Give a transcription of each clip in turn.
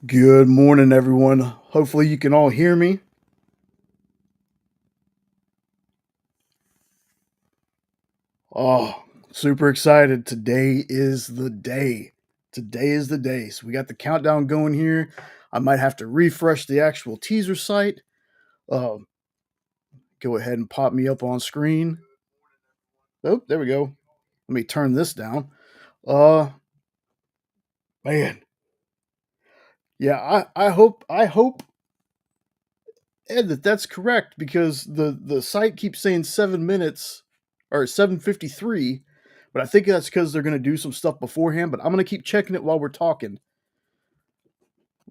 Good morning, everyone. Hopefully, you can all hear me. Oh, super excited. Today is the day. Today is the day. So, we got the countdown going here. I might have to refresh the actual teaser site. Um, Go ahead and pop me up on screen. Oh, there we go. Let me turn this down. Uh, man. Yeah, I hope, Ed, that's correct because the site keeps saying 7 minutes or 7:53, but I think that's because they're going to do some stuff beforehand. But I'm going to keep checking it while we're talking.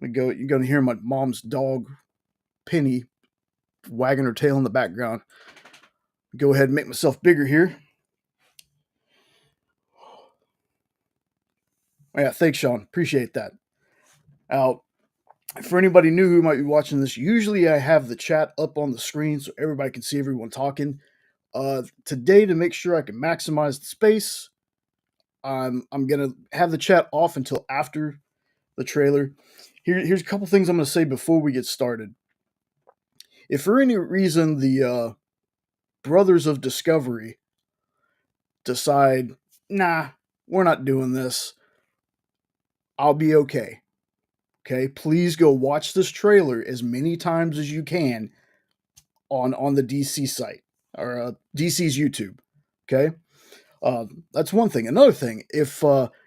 We go. You're going to hear my mom's dog Penny wagging her tail in the background. Go ahead and make myself bigger here. Oh, yeah, thanks, Sean. Appreciate that. Now, for anybody new who might be watching this, usually I have the chat up on the screen so everybody can see everyone talking. Today, to make sure I can maximize the space, I'm gonna have the chat off until after the trailer. Here's a couple things I'm gonna say before we get started. If for any reason the Brothers of Discovery decide, nah, we're not doing this, I'll be okay. Okay, please go watch this trailer as many times as you can on the DC site or DC's YouTube. Okay, that's one thing. Another thing, if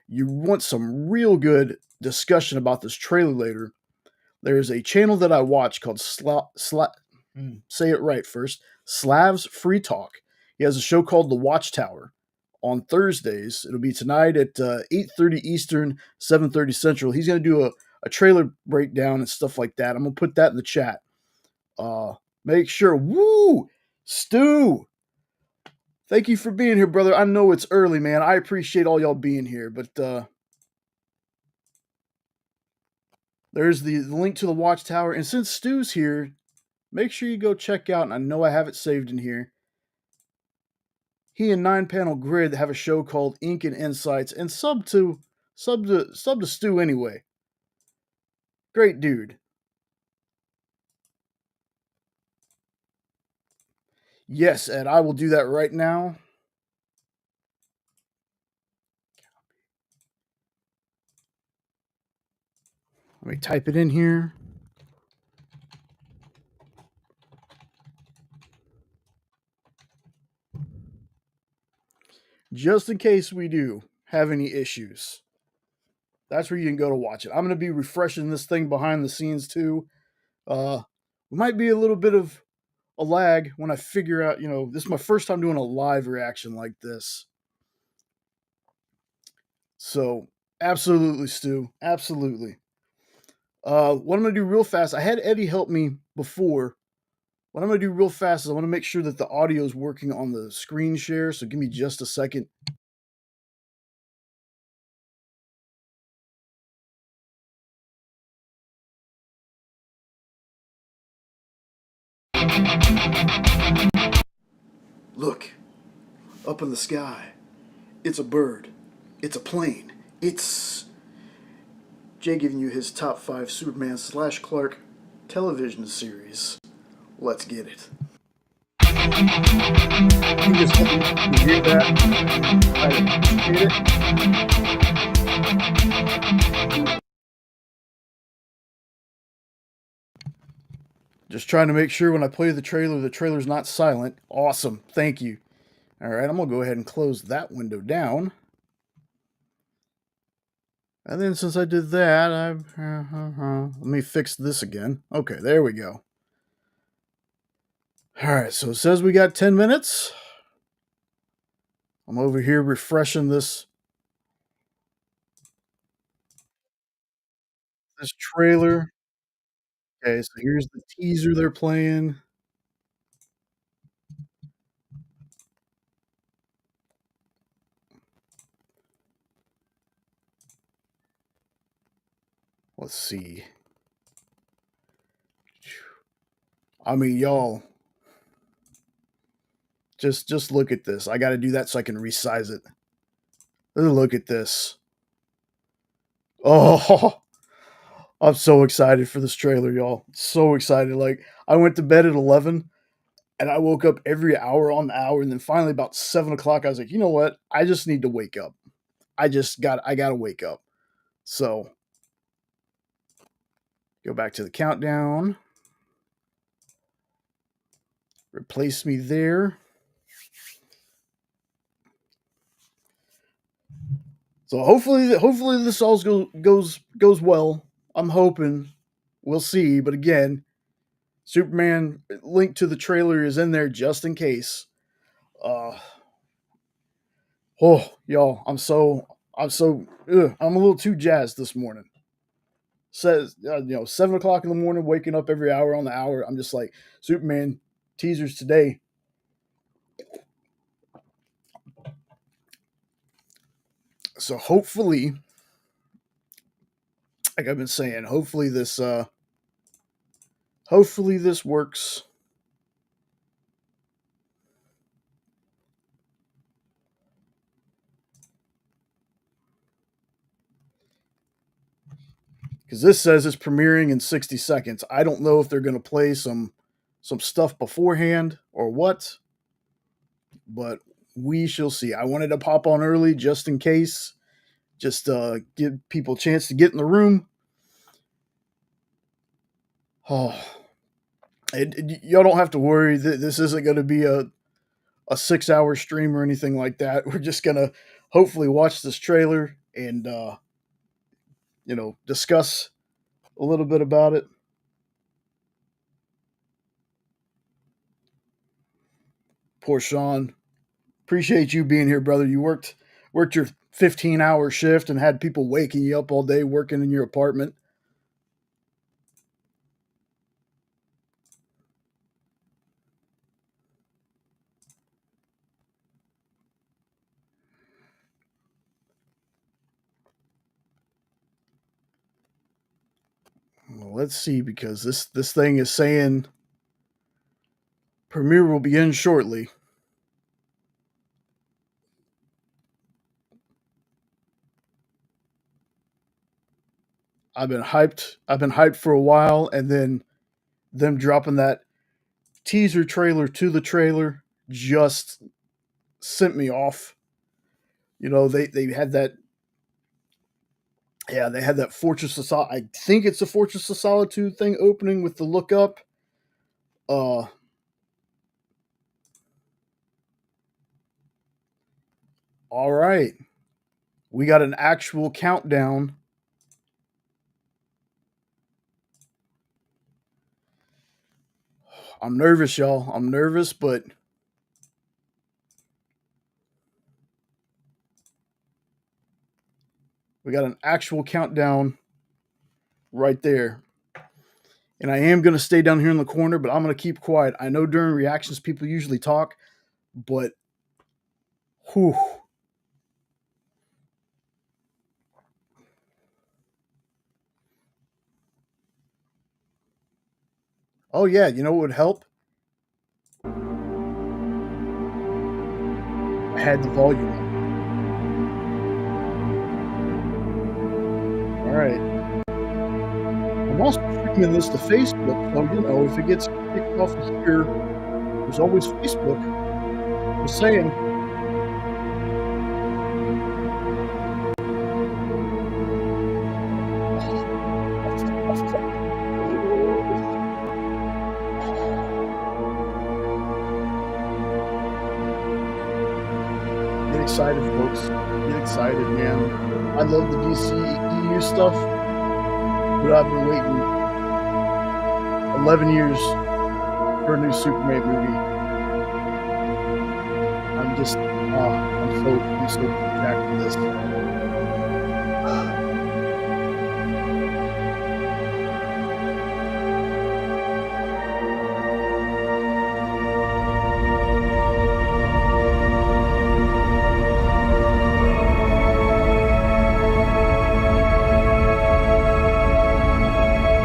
you want some real good discussion about this trailer later, there's a channel that I watch called say it right first, Slav's Free Talk. He has a show called The Watchtower on Thursdays. It'll be tonight at 8:30 Eastern, 7:30 Central. He's going to do a trailer breakdown and stuff like that. I'm going to put that in the chat. Uh, Make sure. Woo! Stu, thank you for being here, brother. I know it's early, man. I appreciate all y'all being here, but there's the link to the Watchtower. And since Stu's here, make sure you go check out, and I know I have it saved in here. He and Nine Panel Grid have a show called Ink and Insights, and sub to Stu anyway. Great dude. Yes, Ed, I will do that right now. Let me type it in here. Just in case we do have any issues. That's where you can go to watch it. I'm going to be refreshing this thing behind the scenes too. Might be a little bit of a lag when I figure out, this is my first time doing a live reaction like this. So, absolutely, Stu. Absolutely. What I'm going to do real fast, I had Eddie help me before. What I'm going to do real fast is I want to make sure that the audio is working on the screen share. So, give me just a second. Look, up in the sky. It's a bird. It's a plane. It's Jay giving you his top 5 Superman / Clark television series. Let's get it. You just hear that? I appreciate it. Just trying to make sure when I play the trailer's not silent. Awesome. Thank you. All right, I'm going to go ahead and close that window down. And then since I did that, let me fix this again. Okay, there we go. All right, so it says we got 10 minutes. I'm over here refreshing this trailer. Okay, so here's the teaser they're playing. Let's see. I mean, y'all, just look at this. I got to do that so I can resize it. Look at this. Oh, I'm so excited for this trailer, y'all. So excited. Like I went to bed at 11 and I woke up every hour on the hour, and then finally about 7 o'clock, I was like, you know what? I just need to wake up. I gotta wake up. So go back to the countdown. Replace me there. So hopefully this all goes well. I'm hoping. We'll see. But again, Superman link to the trailer is in there just in case. Uh oh, y'all, I'm a little too jazzed this morning. Says 7 o'clock in the morning, waking up every hour on the hour. I'm just like Superman teasers today. So hopefully, like I've been saying, hopefully this works. Because this says it's premiering in 60 seconds. I don't know if they're going to play some stuff beforehand or what, but we shall see. I wanted to pop on early just in case, just give people a chance to get in the room. Oh, y'all don't have to worry. This isn't going to be a 6 hour stream or anything like that. We're just going to hopefully watch this trailer and discuss a little bit about it. Poor Sean. Appreciate you being here, brother. You worked your 15-hour shift and had people waking you up all day working in your apartment. Well, let's see, because this thing is saying premiere will begin shortly. I've been hyped for a while, and then them dropping that teaser trailer to the trailer just sent me off. They had that. Yeah, they had that Fortress of I think it's a Fortress of Solitude thing opening with the look up. Uh, all right, we got an actual countdown. I'm nervous, y'all. I'm nervous, but we got an actual countdown right there. And I am going to stay down here in the corner, but I'm going to keep quiet. I know during reactions people usually talk, but whew. Oh yeah, you know what would help? I had the volume up. All right. I'm also streaming this to Facebook, so if it gets kicked off of here, there's always Facebook. Just saying. Get excited, folks. Get excited, man. I love the DCEU stuff, but I've been waiting 11 years for a new Superman movie. I'm so jacked with this.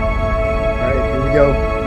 All right, here we go.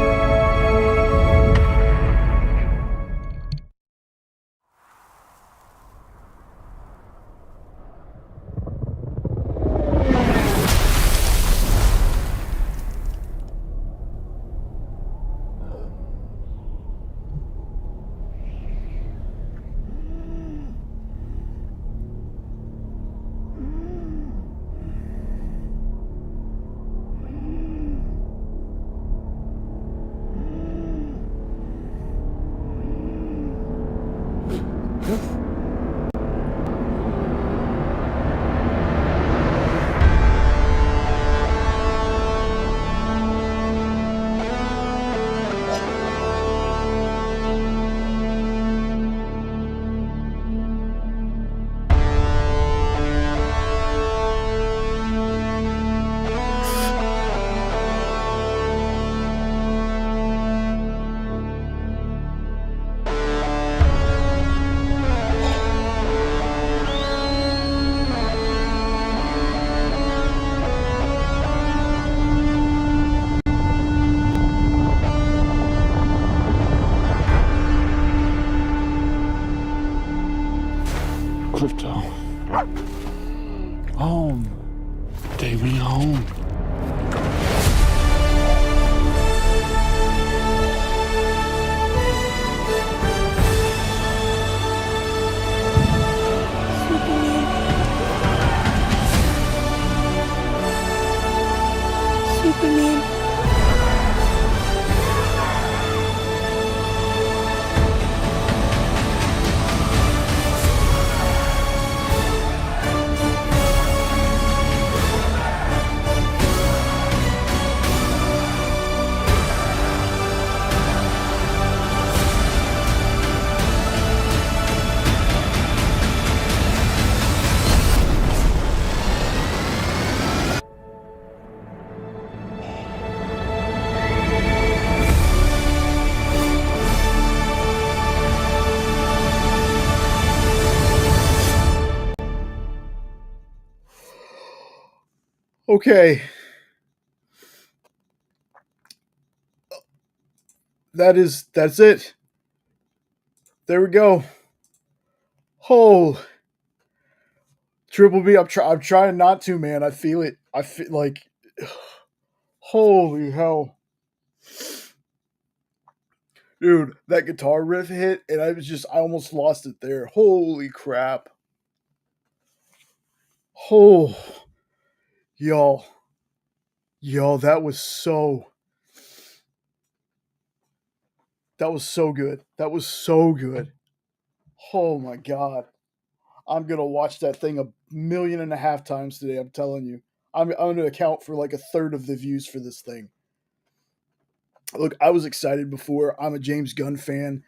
Home. Take me home. Superman. Okay, that's it. There we go. Oh, Triple B. I'm trying not to, man. I feel it. I feel like, holy hell, dude. That guitar riff hit, and I almost lost it there. Holy crap. Oh, y'all, y'all. That was so good. That was so good. Oh my god. I'm gonna watch that thing a million and a half times today. I'm telling you. I'm gonna account for like a third of the views for this thing. Look, I was excited before. I'm a James Gunn fan.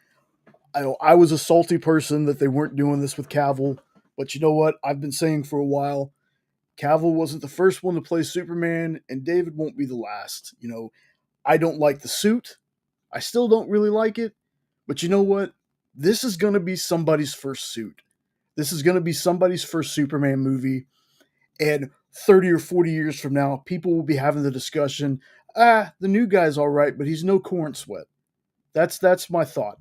I was a salty person that they weren't doing this with Cavill, but you know what? I've been saying for a while. Cavill wasn't the first one to play Superman, and David won't be the last. I don't like the suit. I still don't really like it, but you know what? This is gonna be somebody's first suit. This is gonna be somebody's first Superman movie. And 30 or 40 years from now, people will be having the discussion. The new guy's all right, but he's no corn sweat. That's my thought.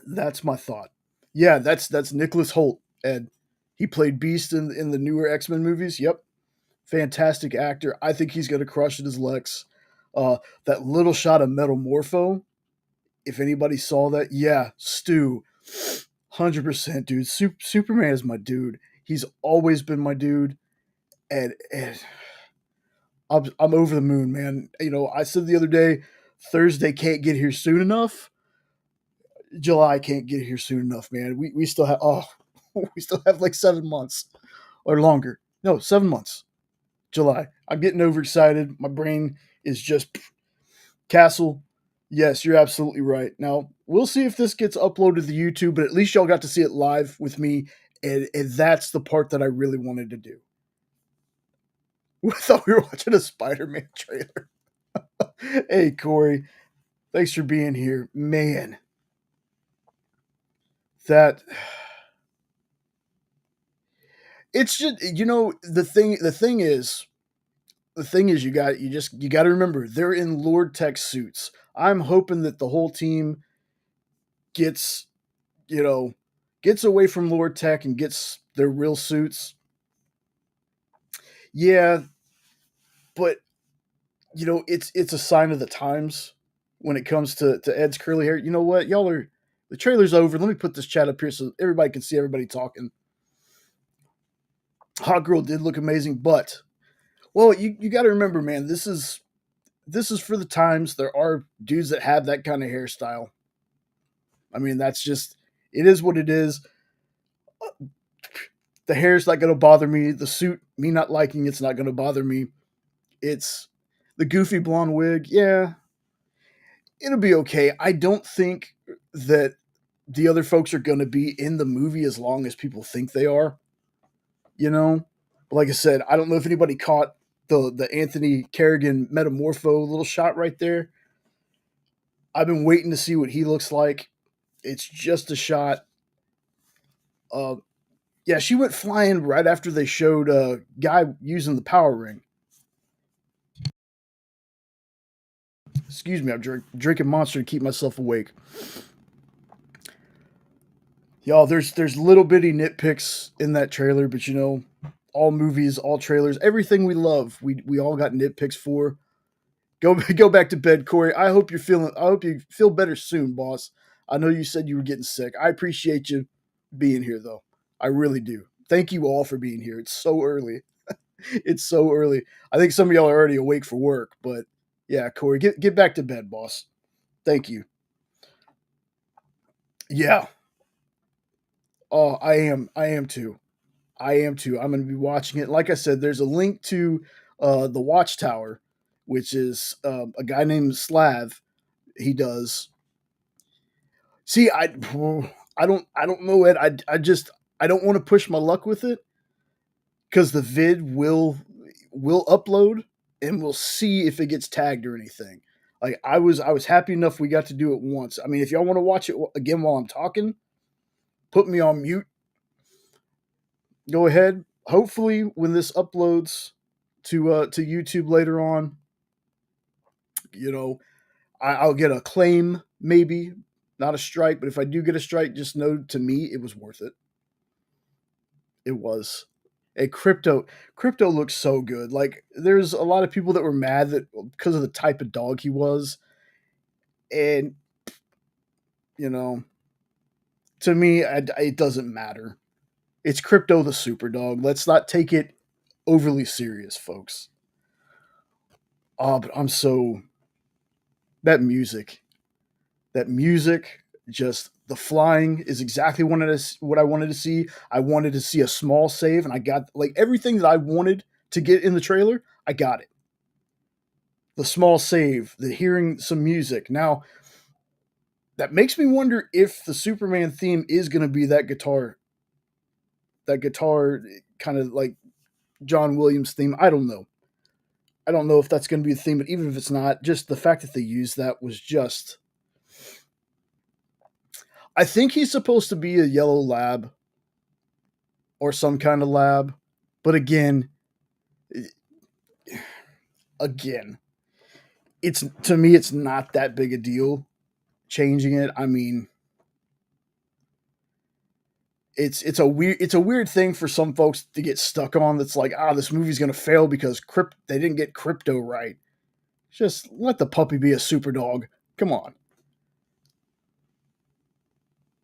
That's my thought. Yeah, that's Nicholas Holt, Ed. He played Beast in the newer X-Men movies. Yep. Fantastic actor. I think he's gonna crush it as Lex. That little shot of Metamorpho, if anybody saw that, yeah, Stu. 100%, dude. Superman is my dude. He's always been my dude. And I'm over the moon, man. I said the other day, Thursday can't get here soon enough. July can't get here soon enough, man. We still have we still have like 7 months or longer. No, 7 months. July. I'm getting overexcited. My brain is just Castle. Yes, you're absolutely right. Now we'll see if this gets uploaded to YouTube, but at least y'all got to see it live with me, and that's the part that I really wanted to do. We thought we were watching a Spider-Man trailer. Hey Corey, thanks for being here, man. That it's just the thing is you got to remember they're in Lord Tech suits. I'm hoping that the whole team gets you know gets away from Lord Tech and gets their real suits. Yeah, but it's a sign of the times when it comes to Ed's curly hair. You know what? Y'all are the trailer's over. Let me put this chat up here so everybody can see everybody talking. Hot Girl did look amazing, but well, you got to remember, man, this is for the times. There are dudes that have that kind of hairstyle. I mean, that's just it is what it is. The hair's not going to bother me. The suit, me not liking it's not going to bother me. It's the goofy blonde wig. Yeah, it'll be okay. I don't think that the other folks are going to be in the movie as long as people think they are. You know, but like I said, I don't know if anybody caught the Anthony Kerrigan Metamorpho little shot right there. I've been waiting to see what he looks like. It's just a shot. Uh, yeah, she went flying right after they showed a guy using the power ring. Excuse me, I'm drinking Monster to keep myself awake. Y'all, there's little bitty nitpicks in that trailer, but you know, all movies, all trailers, everything we love, we all got nitpicks for. Go go back to bed, Corey. I hope you feel better soon, boss. I know you said you were getting sick. I appreciate you being here, though. I really do. Thank you all for being here. It's so early. It's so early. I think some of y'all are already awake for work, but yeah, Corey, get back to bed, boss. Thank you. Yeah. Oh, I am. I am too. I am too. I'm going to be watching it. Like I said, there's a link to the Watchtower, which is a guy named Slav. He does. See, I don't know it. I just I don't want to push my luck with it because the vid will upload and we'll see if it gets tagged or anything. Like I was happy enough we got to do it once. I mean, if y'all want to watch it again while I'm talking, put me on mute. Go ahead. Hopefully, when this uploads to YouTube later on, you know, I'll get a claim maybe, not a strike. But if I do get a strike, just know to me it was worth it. It was. And crypto looks so good. Like there's a lot of people that were mad that because of the type of dog he was, and you know, to me, it doesn't matter. It's crypto the super dog. Let's not take it overly serious, folks. Oh, but I'm so that music, that music, just the flying is exactly what I wanted to see. I wanted to see a small save, and I got like everything that I wanted to get in the trailer. I got it. The small save, the hearing some music. Now that makes me wonder if the Superman theme is going to be that guitar kind of like John Williams theme. I don't know. I don't know if that's going to be the theme, but even if it's not, just the fact that they used that was just. I think he's supposed to be a yellow lab or some kind of lab, but again, it's to me it's not that big a deal changing it. I mean, it's a weird thing for some folks to get stuck on. That's like, this movie's gonna fail because they didn't get crypto right. Just let the puppy be a super dog. Come on.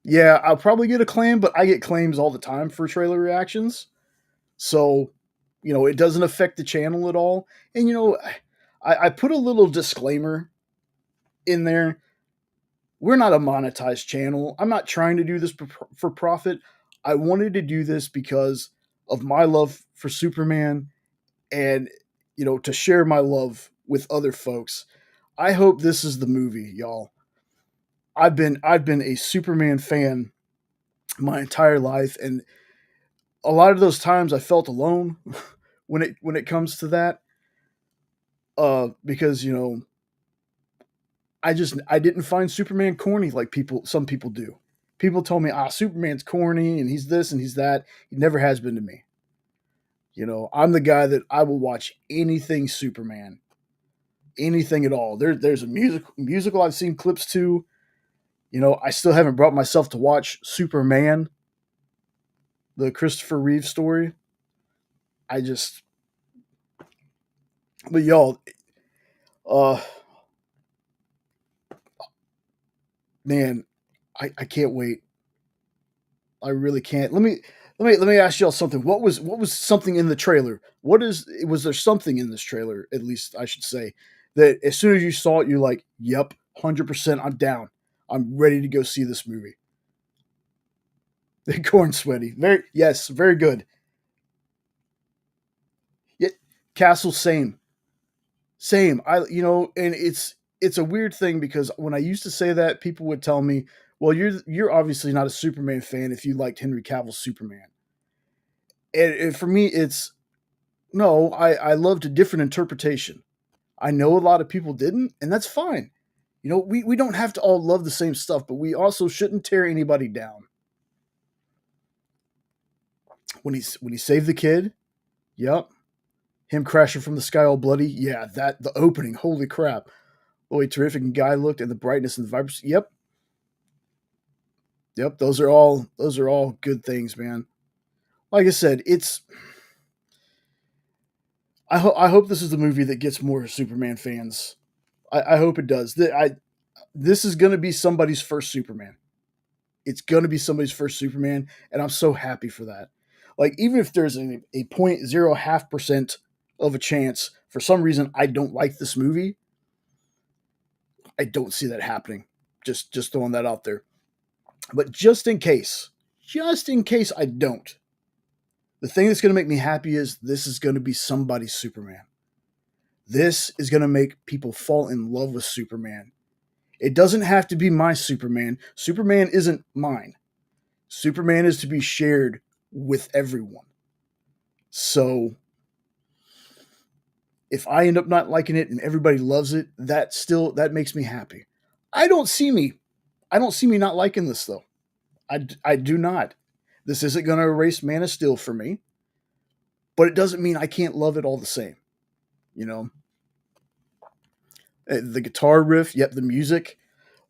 Yeah, I'll probably get a claim, but I get claims all the time for trailer reactions. So, it doesn't affect the channel at all. And, I put a little disclaimer in there. We're not a monetized channel. I'm not trying to do this for profit. I wanted to do this because of my love for Superman and, to share my love with other folks. I hope this is the movie, y'all. I've been a Superman fan my entire life, and a lot of those times I felt alone when it comes to that. Because I didn't find Superman corny like some people do. People told me, Superman's corny and he's this and he's that. He never has been to me. I'm the guy that I will watch anything Superman, anything at all. There's a musical I've seen clips to. I still haven't brought myself to watch Superman, the Christopher Reeve story. I just, but y'all, uh, man, I can't wait. I really can't. Let me ask y'all something. What was something in the trailer? Was there something in this trailer? At least I should say that as soon as you saw it, you're like, "Yep, 100%. I'm down. I'm ready to go see this movie." The corn sweaty. Very good. Yeah, Castle, same. And it's a weird thing because when I used to say that, people would tell me, "Well, you're obviously not a Superman fan if you liked Henry Cavill's Superman." And for me, it's no. I loved a different interpretation. I know a lot of people didn't, and that's fine. We don't have to all love the same stuff, but we also shouldn't tear anybody down. When he saved the kid, yep. Him crashing from the sky all bloody, yeah. That the opening, holy crap! The way terrific and guy looked, and the brightness and the vibrancy, yep. Yep, those are all good things, man. Like I said, it's I hope this is the movie that gets more Superman fans. I hope it does. This is going to be somebody's first Superman. It's going to be somebody's first Superman, and I'm so happy for that. Like, even if there's a 0.05% of a chance, for some reason, I don't like this movie, I don't see that happening. Just throwing that out there. But just in case I don't, the thing that's going to make me happy is this is going to be somebody's Superman. This is going to make people fall in love with Superman. It doesn't have to be my Superman. Superman isn't mine. Superman is to be shared with everyone. So if I end up not liking it and everybody loves it, that makes me happy. I don't see me I don't see me not liking this though. I do not. This isn't going to erase Man of Steel for me, but it doesn't mean I can't love it all the same. You know, the guitar riff, yep, the music.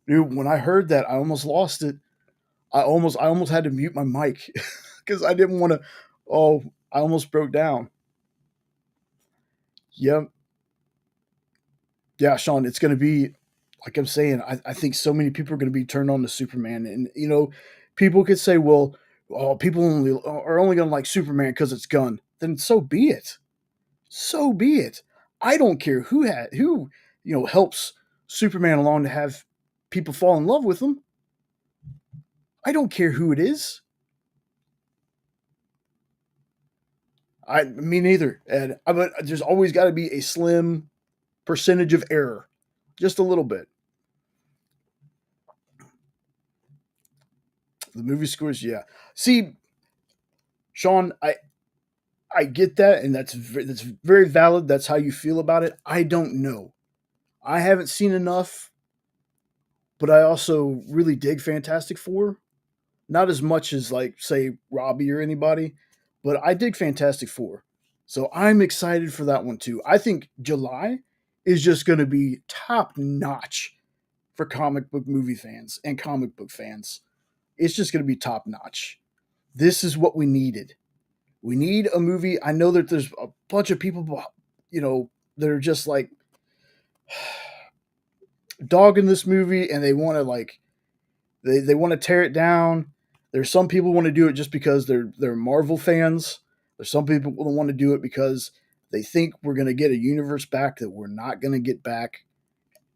Dude, when I heard that, I almost lost it. I almost had to mute my mic because I didn't want to. Oh, I almost broke down. Yep, yeah, Sean, it's going to be like I'm saying. I think so many people are going to be turned on to Superman, and people could say, well, oh, people are only going to like Superman because it's Gunn. Then so be it. So be it. I don't care who helps Superman along to have people fall in love with him. I don't care who it is. Me neither. And but there's always got to be a slim percentage of error, just a little bit. The movie scores, yeah. See, Sean, I get that, and that's very valid. That's how you feel about it. I don't know. I haven't seen enough, but I also really dig Fantastic Four. Not as much as like say Robbie or anybody, but I dig Fantastic Four. So I'm excited for that one too. I think July is just going to be top notch for comic book movie fans and comic book fans. It's just going to be top notch. This is what we needed. We need a movie. I know that there's a bunch of people, that are just like dogging this movie and they want to like they want to tear it down. There's some people who want to do it just because they're Marvel fans. There's some people who want to do it because they think we're going to get a universe back that we're not going to get back.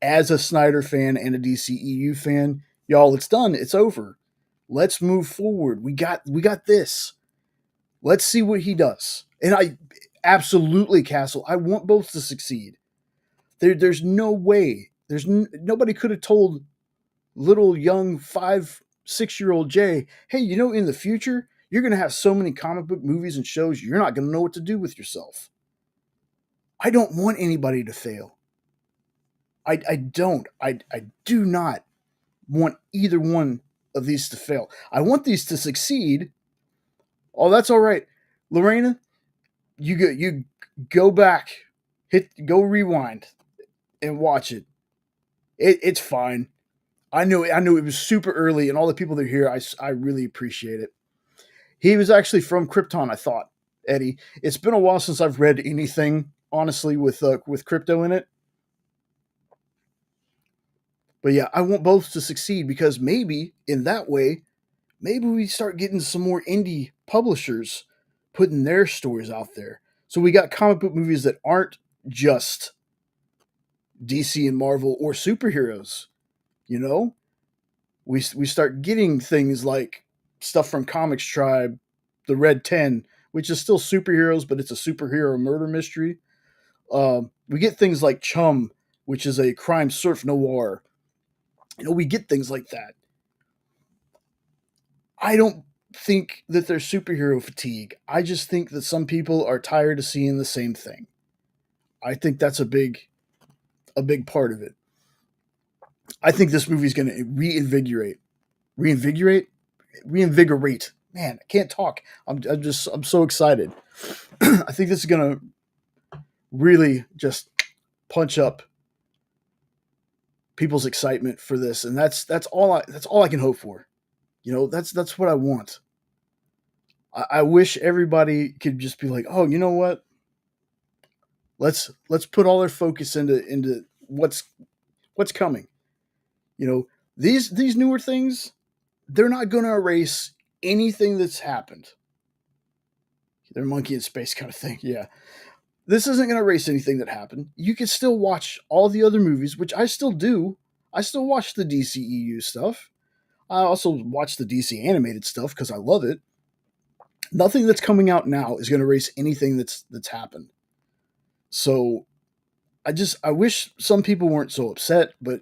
As a Snyder fan and a DCEU fan, y'all, it's done. It's over. Let's move forward. We got this. Let's see what he does. And I absolutely, Castle. I want both to succeed. There's no way. Nobody could have told little young 5, 6 year old Jay, hey, in the future, you're going to have so many comic book movies and shows, you're not going to know what to do with yourself. I don't want anybody to fail. I don't. I do not want either one of these to fail. I want these to succeed. Oh, that's all right. Lorena, you go back, go rewind and watch it. It's fine. I knew it was super early, and all the people that are here, I really appreciate it. He was actually from Krypton, I thought, Eddie. It's been a while since I've read anything, honestly, with crypto in it. But yeah, I want both to succeed because maybe in that way, maybe we start getting some more indie publishers putting their stories out there. So we got comic book movies that aren't just DC and Marvel or superheroes. You know, we start getting things like stuff from Comics Tribe, the Red 10, which is still superheroes, but it's a superhero murder mystery. We get things like Chum, which is a crime surf noir. We get things like that. I don't think that there's superhero fatigue. I just think that some people are tired of seeing the same thing. I think that's a big part of it. I think this movie's going to reinvigorate, reinvigorate. Man, I can't talk. I'm so excited. I think this is going to really just punch up people's excitement for this, and that's all I can hope for. That's what I want. I wish everybody could just be like, oh, you know what? Let's put all their focus into what's coming. You know, these newer things, they're not going to erase anything that's happened. They're monkey in space kind of thing. Yeah. This isn't going to erase anything that happened. You can still watch all the other movies, which I still do. I still watch the DCEU stuff. I also watch the DC animated stuff because I love it. Nothing that's coming out now is going to erase anything that's happened. So I wish some people weren't so upset, but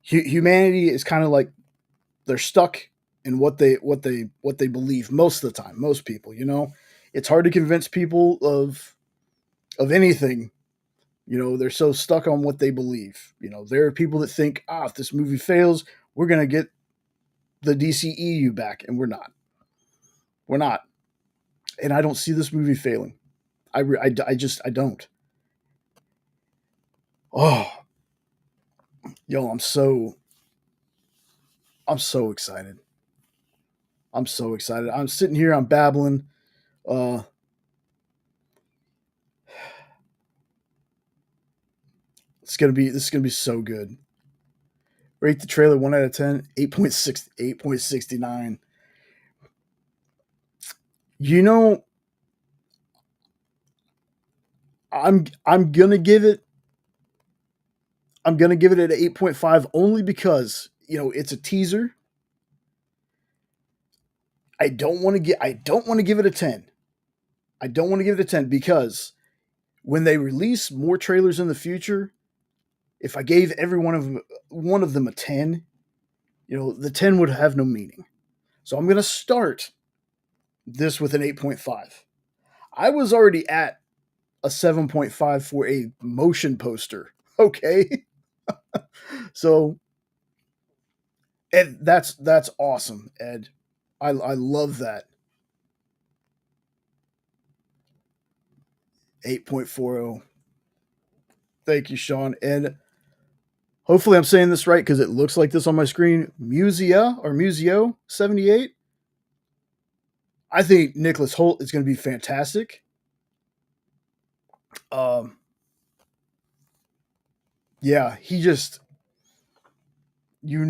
humanity is kind of like they're stuck in what they believe most of the time. Most people, it's hard to convince people of anything. They're so stuck on what they believe. There are people that think, if this movie fails, we're gonna get the DCEU back, and we're not. We're not, and I don't see this movie failing. I don't. Oh, yo, I'm so excited. I'm so excited. I'm sitting here, I'm babbling. Uh, this is gonna be so good. Rate the trailer 1 out of 10, 8.6, 8.69. You know, I'm I'm gonna give it I'm gonna give it an 8.5 only because it's a teaser. I don't want to give it a 10. I don't want to give it a 10 because when they release more trailers in the future, if I gave every one of them a 10, the 10 would have no meaning. So I'm gonna start this with an 8.5. I was already at a 7.5 for a motion poster. Okay. So Ed, that's awesome, Ed. I love that. 8.40. Thank you, Sean. And hopefully I'm saying this right because it looks like this on my screen. Museo 78. I think Nicholas Holt is going to be fantastic. Um, yeah, he just there's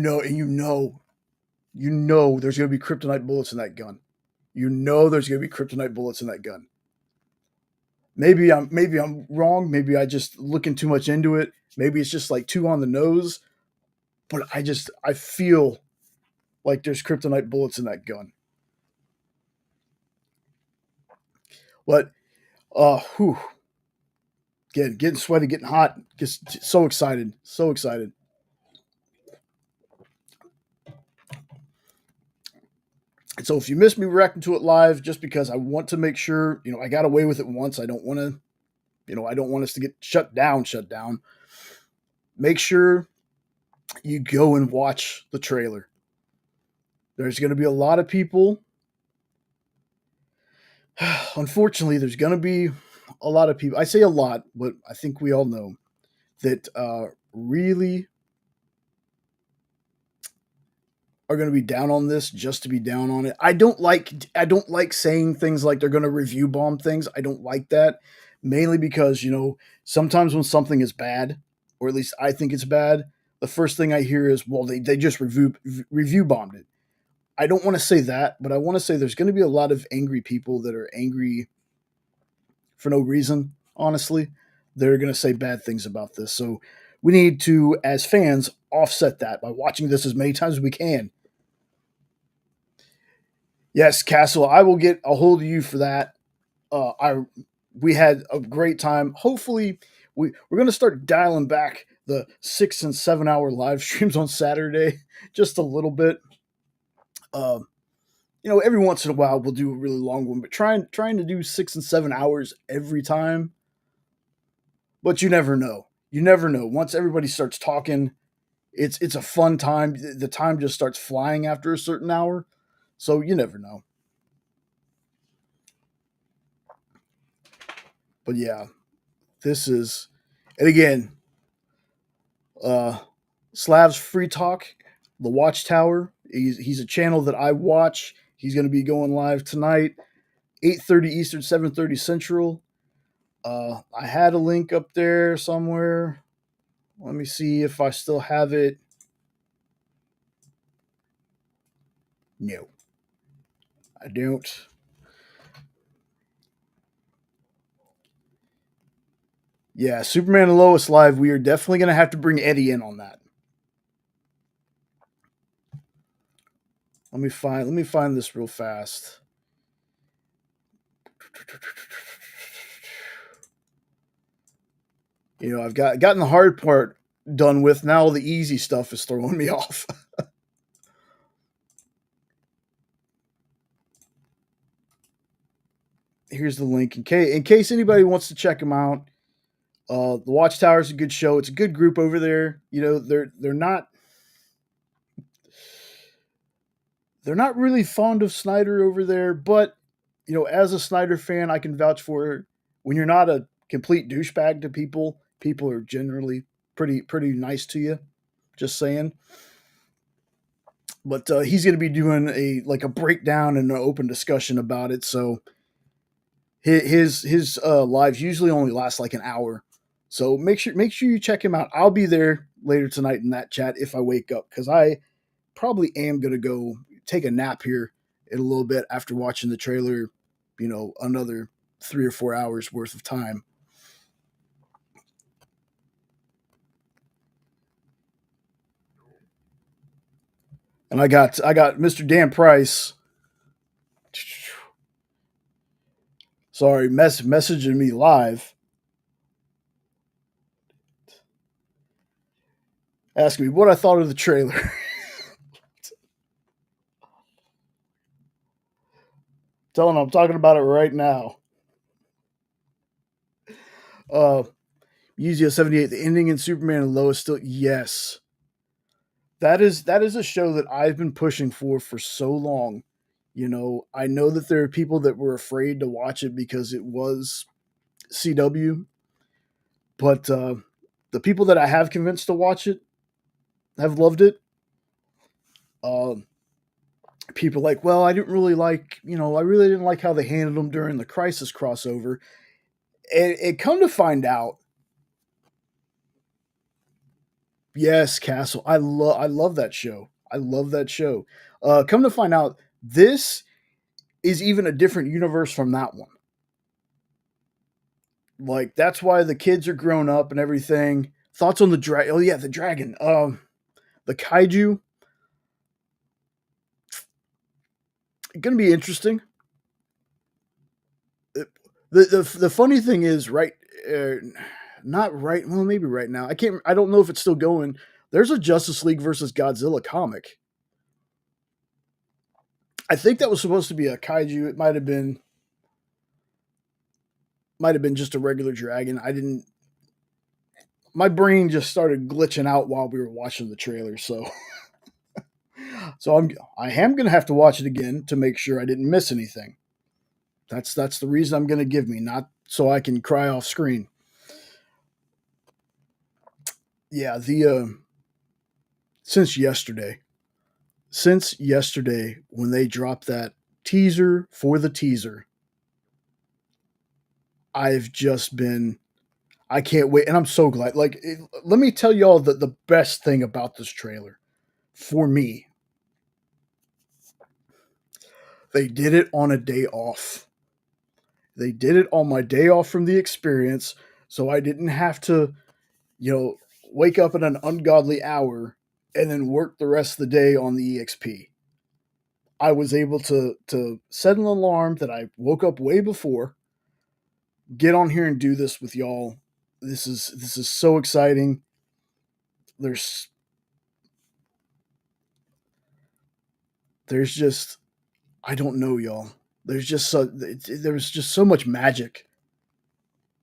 going to be kryptonite bullets in that gun. There's going to be kryptonite bullets in that gun. Maybe I'm wrong. Maybe I just looking too much into it. Maybe it's just like too on the nose. But I feel like there's kryptonite bullets in that gun. But whew, getting sweaty, getting hot, just so excited, so excited. And so if you miss me reacting to it live, just because I want to make sure, I got away with it once. I don't want to, I don't want us to get shut down. Shut down. Make sure you go and watch the trailer. There's going to be a lot of people. Unfortunately, there's going to be a lot of people. I say a lot, but I think we all know that really are going to be down on this just to be down on it. I don't like saying things like they're going to review bomb things. I don't like that, mainly because sometimes when something is bad, or at least I think it's bad, the first thing I hear is, well, they just review bombed it. I don't want to say that, but I want to say there's going to be a lot of angry people that are angry for no reason. Honestly, they're going to say bad things about this. So we need to, as fans, offset that by watching this as many times as we can. Yes, Castle, I will get a hold of you for that. I We had a great time. Hopefully, we're going to start dialing back the 6 and 7 hour live streams on Saturday just a little bit. Um, every once in a while we'll do a really long one, but trying to do 6 and 7 hours every time. But you never know. You never know. Once everybody starts talking, it's a fun time. The time just starts flying after a certain hour. So you never know. But yeah, this is, and again, uh, Slav's Free Talk, the Watchtower. He's a channel that I watch. He's going to be going live tonight, 8:30 Eastern, 7:30 Central. I had a link up there somewhere. Let me see if I still have it. No, I don't. Yeah, Superman and Lois live. We are definitely going to have to bring Eddie in on that. Let me find this real fast. I've gotten the hard part done with. Now the easy stuff is throwing me off. Here's the link in case anybody wants to check them out. The Watchtower is a good show. It's a good group over there. They're not really fond of Snyder over there, but as a Snyder fan, I can vouch for when you're not a complete douchebag to people. People are generally pretty nice to you. Just saying. But he's going to be doing a breakdown and an open discussion about it. So his lives usually only last like an hour. So make sure you check him out. I'll be there later tonight in that chat if I wake up, because I probably am going to go take a nap here in a little bit after watching the trailer. Another 3 or 4 hours worth of time. And I got Mr. Dan Price. Sorry, messaging me live, asking me what I thought of the trailer. Telling him I'm talking about it right now. Uh, Yuzio 78, the ending in Superman and Lois still, yes. That is a show that I've been pushing for so long. I know that there are people that were afraid to watch it because it was CW, but the people that I have convinced to watch it have loved it. Uh, People like, well, I didn't really like, I really didn't like how they handled them during the Crisis crossover. And come to find out, yes, Castle, I love that show. I love that show. Come to find out, this is even a different universe from that one. Like, that's why the kids are grown up and everything. Thoughts on the dragon? Oh yeah, the dragon. The kaiju. Gonna be interesting. The funny thing is, right? Uh, Not right. Well, maybe right now. I can't. I don't know if it's still going. There's a Justice League versus Godzilla comic. I think that was supposed to be a kaiju. It might have been just a regular dragon. I didn't. My brain just started glitching out while we were watching the trailer. So I am gonna have to watch it again to make sure I didn't miss anything. That's the reason I'm gonna give me, not so I can cry off screen. Yeah, the since yesterday, since yesterday when they dropped that teaser for the teaser, I've just been. I can't wait, and I'm so glad. Let me tell y'all the best thing about this trailer for me. They did it on a day off. They did it on my day off from the experience, so I didn't have to, you know, wake up at an ungodly hour and then work the rest of the day on the EXP. I was able to set an alarm that I woke up way before, get on here and do this with y'all. This is so exciting. There's there's just I don't know, y'all. There was just so much magic.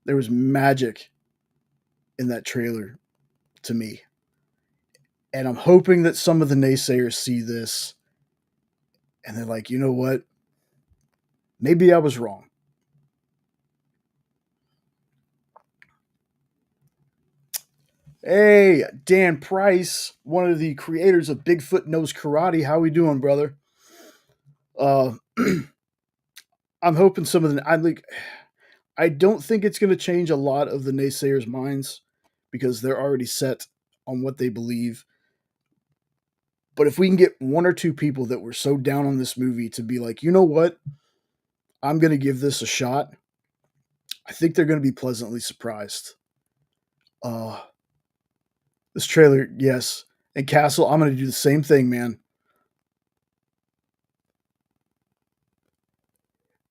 There was magic in that trailer to me. And I'm hoping that some of the naysayers see this and they're like, you know what? Maybe I was wrong. Hey, Dan Price, one of the creators of Bigfoot Knows Karate. How we doing, brother? Uh, I'm hoping some of the I don't think it's going to change a lot of the naysayers' minds because they're already set on what they believe. But if we can get one or two people that were so down on this movie to be like, you know what, I'm going to give this a shot, I think they're going to be pleasantly surprised. Uh, this trailer, yes, and Castle, I'm going to do the same thing, man.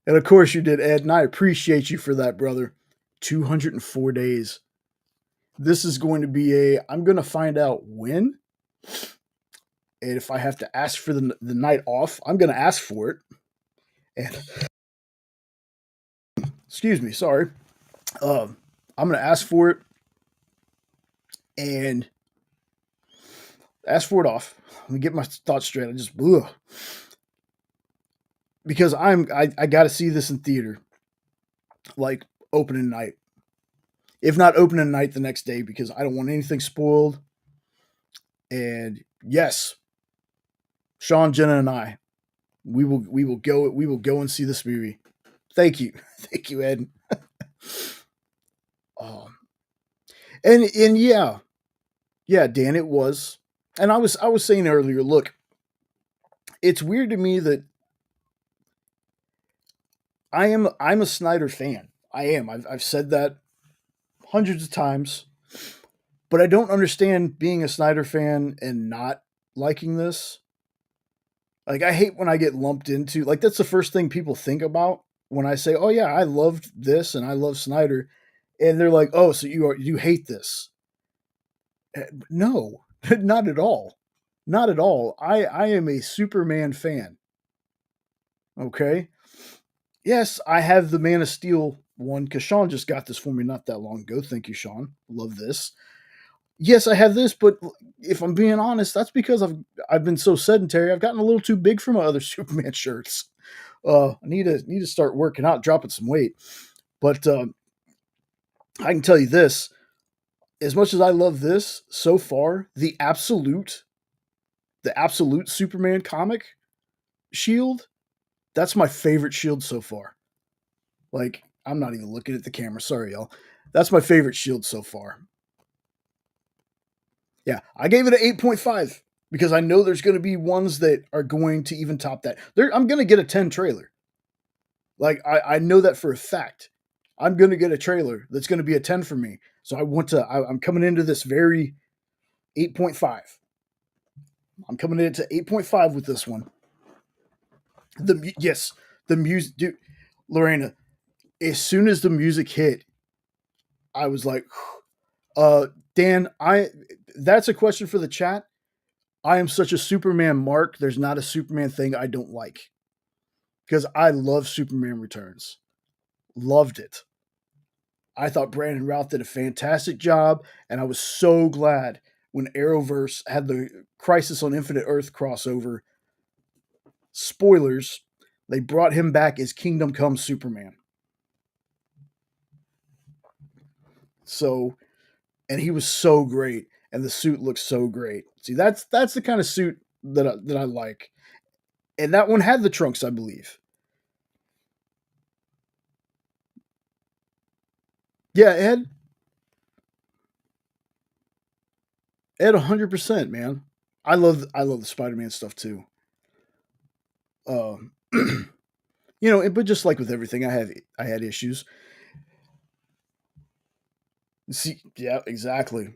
And of course you did, Ed, and I appreciate you for that, brother. 204 days. This is going to be I'm going to find out when. And if I have to ask for the night off, I'm going to ask for it. And excuse me, sorry. I'm going to ask for it and ask for it off. Let me get my thoughts straight. I just, ugh. Because I got to see this in theater, like opening night. If not opening night the next day, because I don't want anything spoiled. And yes, Sean, Jenna, and I, we will go and see this movie. Thank you, thank you, Ed. Um, and yeah, Dan, it was. And I was saying earlier, look, it's weird to me that I'm a Snyder fan. I am. I've said that hundreds of times, but I don't understand being a Snyder fan and not liking this. Like I hate when I get lumped into like that's the first thing people think about when I say, "Oh yeah, I loved this and I love Snyder." And they're like, "Oh, so you hate this?" No, not at all. Not at all. I am a Superman fan. Okay? Yes, I have the Man of Steel one cuz Sean just got this for me not that long ago. Thank you, Sean. Love this. Yes, I have this, but if I'm being honest, that's because I've been so sedentary. I've gotten a little too big for my other Superman shirts. I need to start working out, dropping some weight. But I can tell you this: as much as I love this so far, the absolute Superman comic Shield, that's my favorite Shield so far. Like I'm not even looking at the camera. Sorry, y'all. That's my favorite Shield so far. Yeah, I gave it an 8.5 because I know there's going to be ones that are going to even top that. I'm going to get a 10 trailer. Like I know that for a fact. I'm going to get a trailer that's going to be a 10 for me. So I'm coming into this very 8.5. I'm coming into 8.5 with this one. Yes, the music, dude, Lorena. As soon as the music hit, I was like, uh, Dan, I that's a question for the chat. I am such a Superman mark. There's not a Superman thing I don't like because I love Superman Returns. Loved it. I thought Brandon Routh did a fantastic job, and I was so glad when Arrowverse had the Crisis on Infinite Earth crossover. Spoilers, they brought him back as Kingdom Come Superman. So, and he was so great, and the suit looks so great. See, that's the kind of suit that I like, and that one had the trunks, I believe. Yeah, Ed, 100%, man. I love the Spider-Man stuff too. Um, but just like with everything, I had issues. See, yeah, exactly.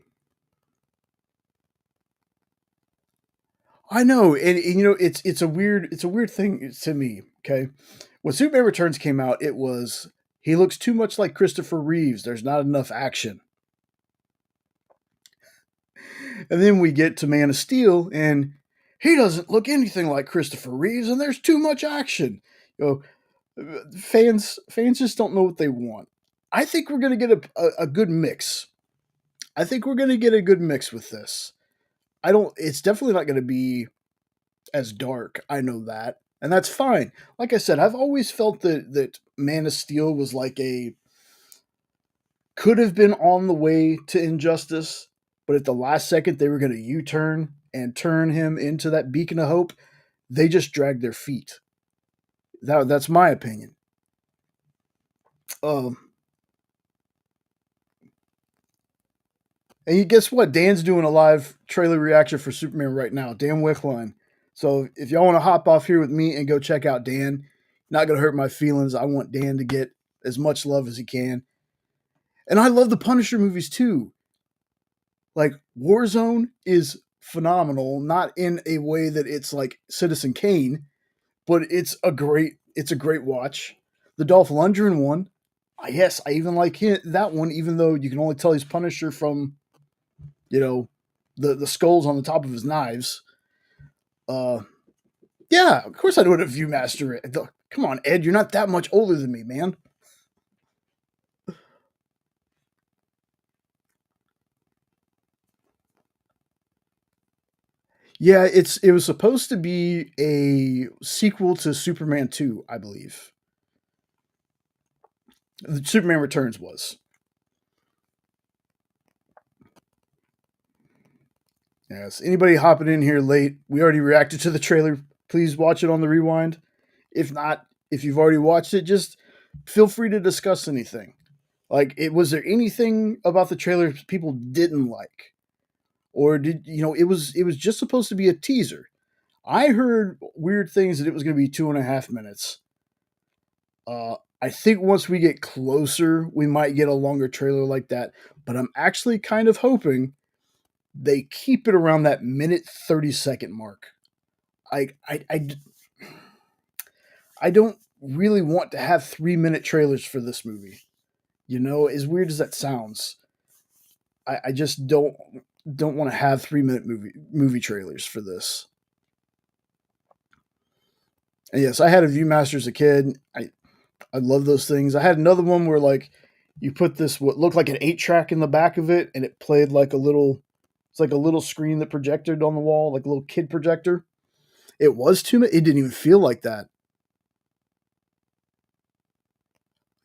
I know, and it's a weird thing to me. Okay, when Superman Returns came out, it was he looks too much like Christopher Reeves. There's not enough action, and then we get to Man of Steel, and he doesn't look anything like Christopher Reeves, and there's too much action. Fans just don't know what they want. I think we're gonna get a good mix. I think we're gonna get a good mix with this. I don't. It's definitely not gonna be as dark. I know that, and that's fine. Like I said, I've always felt that Man of Steel was like a could have been on the way to Injustice, but at the last second they were going to U-turn and turn him into that beacon of hope. They just dragged their feet. That's my opinion. Um, and guess what? Dan's doing a live trailer reaction for Superman right now. Dan Wickline. So if y'all want to hop off here with me and go check out Dan, not going to hurt my feelings. I want Dan to get as much love as he can. And I love the Punisher movies too. Like Warzone is phenomenal, not in a way that it's like Citizen Kane, but it's a great watch. The Dolph Lundgren one, yes, I even like that one, even though you can only tell he's Punisher from you know the skulls on the top of his knives. Uh, yeah, of course I know what a Viewmaster is. Come on, Ed, you're not that much older than me, man. Yeah, it was supposed to be a sequel to Superman 2, I believe. The Superman Returns was. Yes. Anybody hopping in here late, we already reacted to the trailer. Please watch it on the rewind. If not, if you've already watched it, just feel free to discuss anything. Like, was there anything about the trailer people didn't like, or did it was just supposed to be a teaser? I heard weird things that it was going to be 2.5 minutes. I think once we get closer, we might get a longer trailer like that. But I'm actually kind of hoping they keep it around that minute 30-second mark. I, I, I, I don't really want to have 3-minute trailers for this movie. As weird as that sounds, I just don't want to have 3-minute movie trailers for this. And yes, I had a ViewMaster as a kid. I love those things. I had another one where like you put this what looked like an 8-track in the back of it, and it played like a little. It's like a little screen that projected on the wall, like a little kid projector. It was too much. It didn't even feel like that.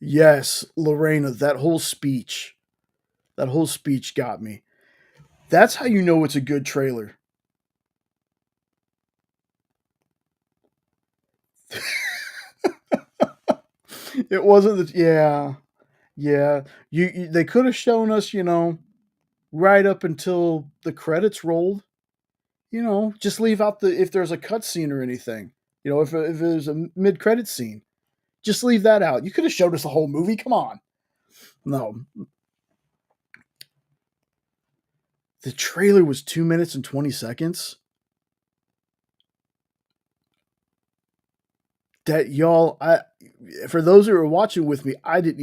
Yes, Lorena, that whole speech got me. That's how you know it's a good trailer. It wasn't the yeah, yeah. They could have shown us, right up until the credits rolled. Just leave out the if there's a cutscene or anything. If there's a mid credit scene, just leave that out. You could have showed us the whole movie. Come on. No, the trailer was 2 minutes and 20 seconds. That y'all, for those who were watching with me, I couldn't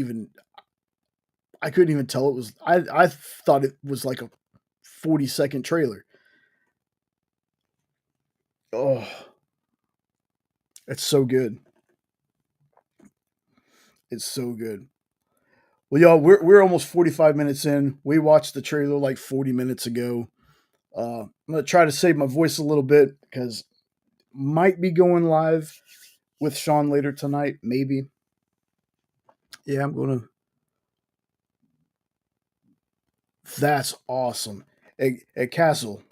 even tell it was. I thought it was like a 40-second trailer. Oh, it's so good. It's so good. Well, y'all, we're almost 45 minutes in. We watched the trailer like 40 minutes ago. I'm gonna try to save my voice a little bit because might be going live with Sean later tonight. Maybe. Yeah, I'm gonna. That's awesome. At Castle,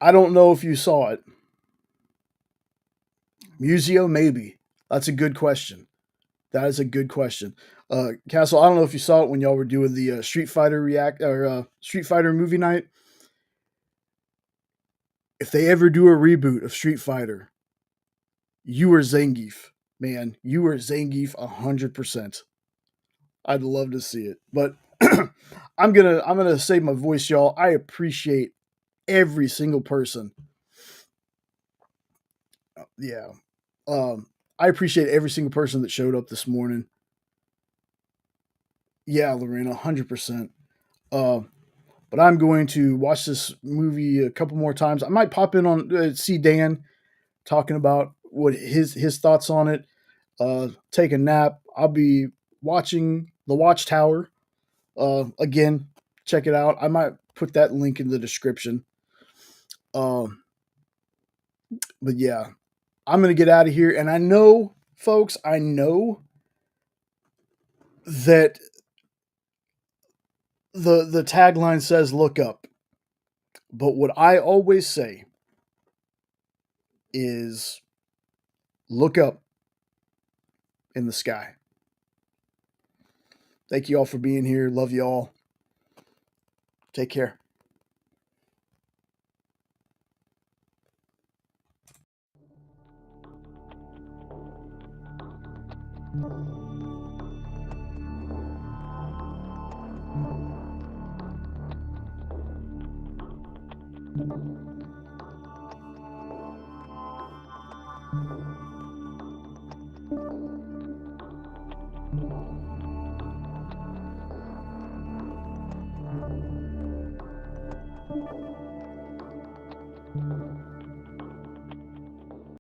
I don't know if you saw it. Museo, maybe. That's a good question. That is a good question. Castle, I don't know if you saw it when y'all were doing the Street Fighter Street Fighter movie night. If they ever do a reboot of Street Fighter, you are Zangief, man. You are Zangief 100%. I'd love to see it, but I'm gonna save my voice, y'all. I appreciate every single person. Yeah, I appreciate every single person that showed up this morning. Yeah, Lorena, 100%. Uh, but I'm going to watch this movie a couple more times. I might pop in on see Dan talking about what his thoughts on it. Take a nap. I'll be watching The Watchtower. Again, check it out. I might put that link in the description. Um, but yeah, I'm gonna get out of here. And I know, folks, I know that the tagline says look up, but what I always say is look up in the sky. Thank you all for being here. Love you all. Take care.